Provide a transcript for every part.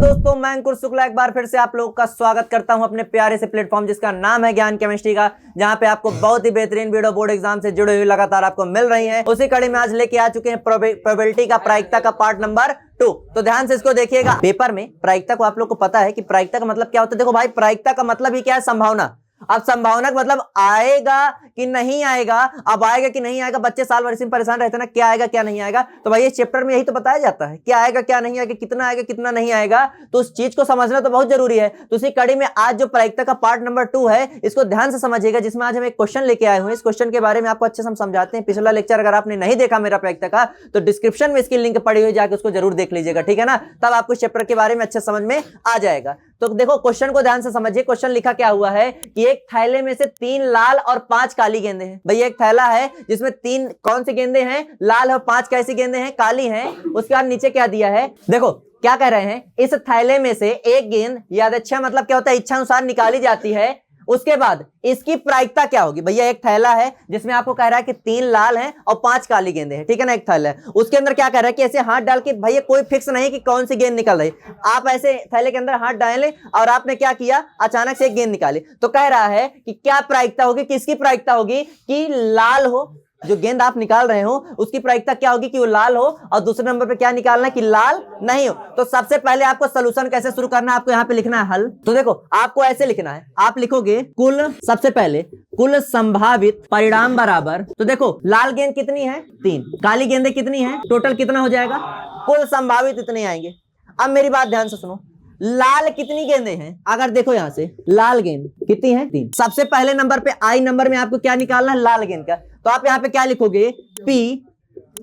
दोस्तों, मैं अंकुर शुक्ला एक बार फिर से आप लोगों का स्वागत करता हूं अपने प्यारे से प्लेटफॉर्म जिसका नाम है ज्ञान केमिस्ट्री का, जहां पे आपको बहुत ही बेहतरीन वीडियो बोर्ड एग्जाम से जुड़े हुए लगातार आपको मिल रही हैं। उसी कड़ी में आज लेके आ चुके हैं प्रोबेबिलिटी का प्रायिकता का पार्ट नंबर 2। तो ध्यान से इसको देखिएगा। पेपर में प्रायिकता को आप लोग को पता है कि प्रायिकता का मतलब क्या होता है। देखो भाई, प्रायिकता का मतलब ही क्या है? संभावना। अब संभावना का मतलब आएगा कि नहीं आएगा। अब आएगा कि नहीं आएगा, बच्चे साल भर इसी में परेशान रहते हैं ना, क्या आएगा क्या नहीं आएगा। तो भाई इस चैप्टर में यही तो बताया जाता है, क्या आएगा क्या नहीं आएगा, कितना आएगा कितना नहीं आएगा। तो उस चीज को समझना तो बहुत जरूरी है। तो उसी कड़ी में आज जो प्रायिकता का पार्ट नंबर 2 है, इसको ध्यान से समझिएगा, जिसमें आज हम एक क्वेश्चन लेके आए हुए हैं। इस क्वेश्चन के बारे में आपको अच्छे से हम समझाते हैं। पिछला लेक्चर अगर आपने नहीं देखा मेरा प्रायिकता का, तो डिस्क्रिप्शन में इसकी लिंक पड़ी हुई, जाके उसको जरूर देख लीजिएगा, ठीक है ना। तब आपको इस चैप्टर के बारे में अच्छे समझ में आ जाएगा। तो देखो क्वेश्चन को ध्यान से समझिए। क्वेश्चन लिखा क्या हुआ है कि एक थैले में से 3 लाल और 5 काली गेंदें हैं। भैया एक थैला है जिसमें 3 कौन सी गेंदें हैं? लाल है। 5 कैसी गेंदें हैं? काली हैं। उसके बाद नीचे क्या दिया है, देखो क्या कह रहे हैं, इस थैले में से एक गेंद यादृच्छा मतलब क्या होता है, इच्छा अनुसार निकाली जाती है। उसके बाद इसकी प्रायिकता क्या होगी? भैया एक थैला है जिसमें आपको कह रहा है कि 3 लाल हैं और 5 काली गेंदें हैं, ठीक है ना। एक थैला है, उसके अंदर क्या कह रहा है कि ऐसे हाथ डाल के, भैया कोई फिक्स नहीं कि कौन सी गेंद निकल रही। आप ऐसे थैले के अंदर हाथ डालें और आपने क्या किया, अचानक से एक गेंद निकाली। तो कह रहा है कि क्या प्रायिकता होगी, किसकी प्रायिकता होगी कि लाल हो। जो गेंद आप निकाल रहे हो उसकी प्रायिकता क्या होगी कि वो लाल हो। और दूसरे नंबर पे क्या निकालना है कि लाल नहीं हो। तो सबसे पहले आपको सॉल्यूशन कैसे शुरू करना है, आपको यहाँ पे लिखना है हल। तो देखो आपको ऐसे लिखना है, आप लिखोगे कुल, सबसे पहले कुल संभावित परिणाम बराबर। तो देखो लाल गेंद कितनी है? 3। काली गेंदें कितनी है? टोटल कितना हो जाएगा? कुल संभावित इतने आएंगे। अब मेरी बात ध्यान से सुनो, लाल कितनी गेंदें हैं? अगर देखो यहां से लाल गेंद कितनी है? 3। सबसे पहले नंबर पे आई नंबर में आपको क्या निकालना है? लाल गेंद का। तो आप यहां पे क्या लिखोगे, पी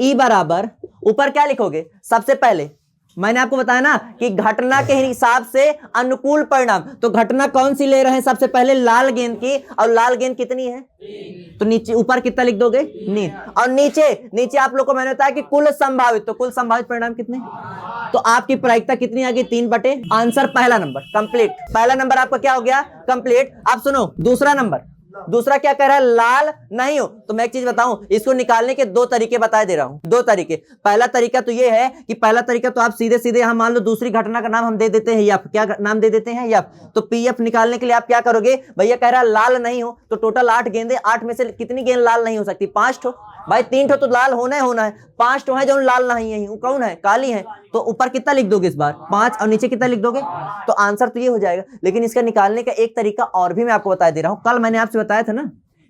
ई बराबर, ऊपर क्या लिखोगे, सबसे पहले मैंने आपको बताया ना कि घटना के हिसाब से अनुकूल परिणाम। तो घटना कौन सी ले रहे हैं? सबसे पहले लाल गेंद की। और लाल गेंद कितनी है? तो नीचे ऊपर कितना लिख दोगे? नील। और नीचे आप लोग को मैंने बताया कि कुल संभावित। तो कुल संभावित परिणाम कितने? तो आपकी प्रायिकता कितनी आ गई? 3/। आंसर पहला नंबर कंप्लीट। पहला नंबर आपका क्या हो गया? कंप्लीट। अब सुनो दूसरा नंबर, दूसरा क्या कह रहा है? लाल नहीं हो। तो मैं एक चीज बताऊं, इसको निकालने के 2 तरीके बता दे रहा हूं। 2 तरीके। पहला तरीका तो ये है कि पहला तरीका तो आप सीधे यहां मान लो दूसरी घटना का नाम हम दे देते हैं यफ। क्या नाम दे देते हैं? यफ। तो पीएफ निकालने के लिए आप क्या करोगे, भैया कह रहा है लाल नहीं हो, तो टोटल 8 गेंदे, 8 में से कितनी गेंद लाल नहीं हो सकती? 5 ठो। भाई 3 ठो तो लाल होना है, 5 ठो है जो लाल नहीं है। वो कौन है? काली है। तो ऊपर कितना लिख दोगे इस बार? 5 और नीचे कितना लिख दोगे? तो आंसर तो ये हो जाएगा। लेकिन इसका निकालने का एक तरीका और भी मैं आपको बता दे रहा हूं। कल मैंने आपसे बताया था ना,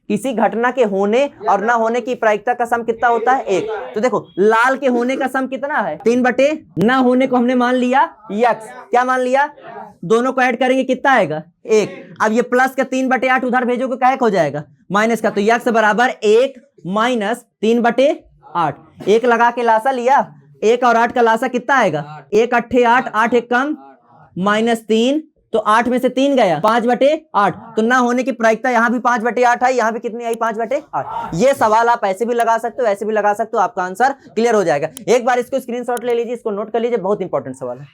किसी घटना के होने और ना होने की प्रायिकता का सम कितना होता है? 1। तो देखो लाल के होने का सम कितना है? 3/। ना होने को हमने मान लिया यक्स। क्या मान लिया? दोनों को ऐड करेंगे कितना आएगा? 1। अब ये प्लस का 3/8 उधर भेजोगे क्या हो जाएगा? माइनस का। तो यक्स बराबर 1 माइनस 3/8। 1 लगा के लासा लिया, 1 और 8 का लासा कितना आएगा? 1 8 8, 8 1 कम, -3। तो 8 में से 3 गया, 5/8। तो ना होने की प्रायिकता यहाँ भी 5/8 है, यहाँ भी कितनी आई? 5/8। ये सवाल आप ऐसे भी लगा सकते हो, ऐसे भी लगा सकते हो, आपका आंसर क्लियर हो जाएगा। एक बार इसको स्क्रीनशॉट ले लीजिए, इसको नोट कर लीजिए, बहुत इंपॉर्टेंट सवाल है।